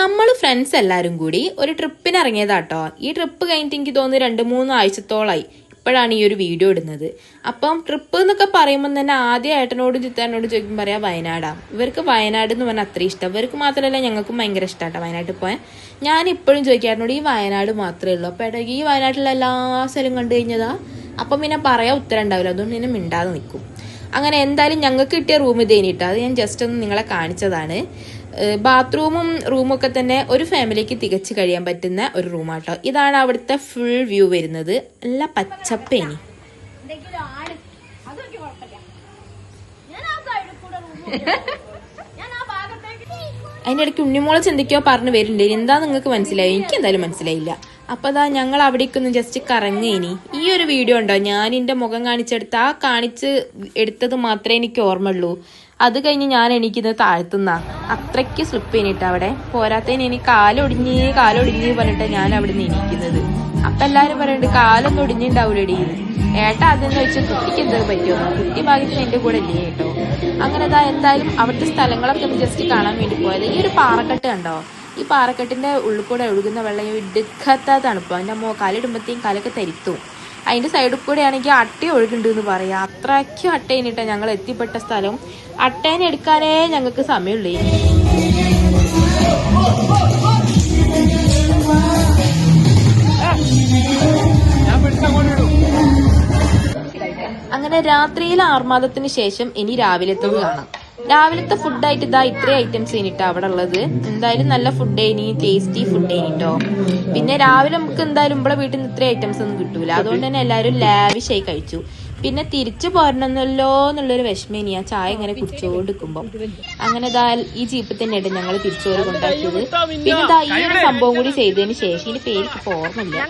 നമ്മൾ ഫ്രണ്ട്സ് എല്ലാവരും കൂടി ഒരു ട്രിപ്പിന് ഇറങ്ങിയതാട്ടോ. ഈ ട്രിപ്പ് കഴിഞ്ഞിട്ട് എനിക്ക് തോന്നുന്നു 2-3 ആഴ്ചത്തോളമായി. ഇപ്പോഴാണ് ഈ ഒരു വീഡിയോ ഇടുന്നത്. അപ്പം ട്രിപ്പ് എന്നൊക്കെ പറയുമ്പോൾ തന്നെ ആദ്യം ഏട്ടനോടും ചിത്താനോടും ചോദിക്കുമ്പോൾ പറയാം വയനാടാണ്. ഇവർക്ക് വയനാട് എന്ന് പറഞ്ഞാൽ അത്രയും ഇഷ്ടം. ഇവർക്ക് മാത്രമല്ല ഞങ്ങൾക്കും ഭയങ്കര ഇഷ്ടമാട്ടോ വയനാട്ടിൽ പോയാൽ. ഞാൻ ഇപ്പോഴും ചോദിക്കാറുണ്ട് ഈ വയനാട് മാത്രമേ ഉള്ളൂ. അപ്പോൾ ഏട്ടാ ഈ വയനാട്ടിലെ എല്ലാ സ്ഥലവും കണ്ടു കഴിഞ്ഞതാ. അപ്പം പിന്നെ പറയാൻ ഉത്തരം ഉണ്ടാവില്ല. അതുകൊണ്ട് പിന്നെ മിണ്ടാതെ നിൽക്കും. അങ്ങനെ എന്തായാലും ഞങ്ങൾക്ക് കിട്ടിയ റൂം ഇത് കഴിഞ്ഞിട്ട് അത് ഞാൻ ജസ്റ്റ് ഒന്ന് നിങ്ങളെ കാണിച്ചതാണ്. ബാത്റൂമും റൂമൊക്കെ തന്നെ ഒരു ഫാമിലിക്ക് തികച്ചു കഴിയാൻ പറ്റുന്ന ഒരു റൂമാട്ടോ. ഇതാണ് അവിടുത്തെ ഫുൾ വ്യൂ വരുന്നത്. നല്ല പച്ചപ്പേനി. അതിൻ്റെ ഇടയ്ക്ക് ഉണ്ണിമോളെ എന്തൊക്കെയോ പറഞ്ഞു വരുന്നുണ്ട്. എന്താ നിങ്ങൾക്ക് മനസ്സിലായി? എനിക്ക് എന്തായാലും മനസ്സിലായില്ല. അപ്പോൾ അതാ ഞങ്ങൾ അവിടേക്കൊന്ന് ജസ്റ്റ് കറങ്ങേനി. ഈ ഒരു വീഡിയോ ഉണ്ടോ ഞാൻ എൻ്റെ മുഖം കാണിച്ചെടുത്ത് കാണിച്ച് എടുത്തത് മാത്രമേ എനിക്ക് ഓർമ്മയുള്ളൂ. അത് കഴിഞ്ഞ് ഞാൻ എനിക്കിത് താഴ്ത്തുന്ന അത്രയ്ക്ക് സ്ലിപ്പ് ചെയ്തിട്ട് അവിടെ പോരാത്തതിന് എനിക്ക് കാലൊടിഞ്ഞ് പറഞ്ഞിട്ട് ഞാൻ അവിടെ നിന്ന് എണീക്കുന്നത്. അപ്പം എല്ലാവരും പറയുന്നുണ്ട് കാലൊന്നും ഒടിഞ്ഞിട്ടുണ്ടാവില്ലടി. ഏട്ടാ അതെന്ന് വെച്ചാൽ കുട്ടിക്ക് എന്തൊക്കെ പറ്റുമോ? കുട്ടി ഭാഗ്യത്തിന് എൻ്റെ കൂടെ ഇല്ലേ കേട്ടോ. അങ്ങനെ എന്തായാലും അവിടുത്തെ സ്ഥലങ്ങളൊക്കെ ഒന്ന് ജസ്റ്റ് കാണാൻ വേണ്ടി പോയത്. ഈ ഒരു പാറക്കെട്ട് കണ്ടോ? ഈ പാറക്കെട്ടിൻ്റെ ഉള്ളിൽ കൂടെ ഒഴുകുന്ന വെള്ളം ഇടുക്കാത്ത തണുപ്പ്. അതിൻ്റെ കാലിടുമ്പോഴത്തേക്കും കാലൊക്കെ തരിത്തും. അതിൻ്റെ സൈഡിൽ കൂടെ ആണെങ്കിൽ അട്ട ഒഴുകുന്നുണ്ട് എന്ന് പറയാം. അത്രയ്ക്കും അട്ട കഴിഞ്ഞിട്ടാണ് ഞങ്ങൾ എത്തിപ്പെട്ട സ്ഥലം. അട്ടേനെ എടുക്കാനേ ഞങ്ങൾക്ക് സമയമുള്ളൂ. അങ്ങനെ രാത്രിയിലെ ആർമാദത്തിന് ശേഷം ഇനി രാവിലത്തത് കാണാം. രാവിലത്തെ ഫുഡായിട്ട് ഇത്രയും ഐറ്റംസ് കഴിഞ്ഞിട്ടാ അവിടെ ഉള്ളത്. എന്തായാലും നല്ല ഫുഡ് ഇനി ടേസ്റ്റി ഫുഡ് കഴിഞ്ഞിട്ടോ. പിന്നെ രാവിലെ നമുക്ക് എന്തായാലും ഇവിടെ വീട്ടിൽ നിന്ന് ഇത്രയും ഐറ്റംസ് ഒന്നും കിട്ടൂല. അതുകൊണ്ട് തന്നെ എല്ലാവരും ലാവിഷായി കഴിച്ചു. പിന്നെ തിരിച്ചു പോരണമല്ലോ എന്നുള്ളൊരു വിഷമേനി ആ ചായ ഇങ്ങനെ കുടിച്ചുകൊണ്ടിരിക്കുമ്പോൾ. അങ്ങനെ ഈ ജീപ്പിൽ തന്നെയായിട്ട് ഞങ്ങൾ തിരിച്ചു കൊണ്ടാക്കിയത്. പിന്നെ ഈ ഒരു സംഭവം കൂടി ചെയ്തതിന് ശേഷം ഇതിന്റെ പേര് ഓർമ്മയില്ല.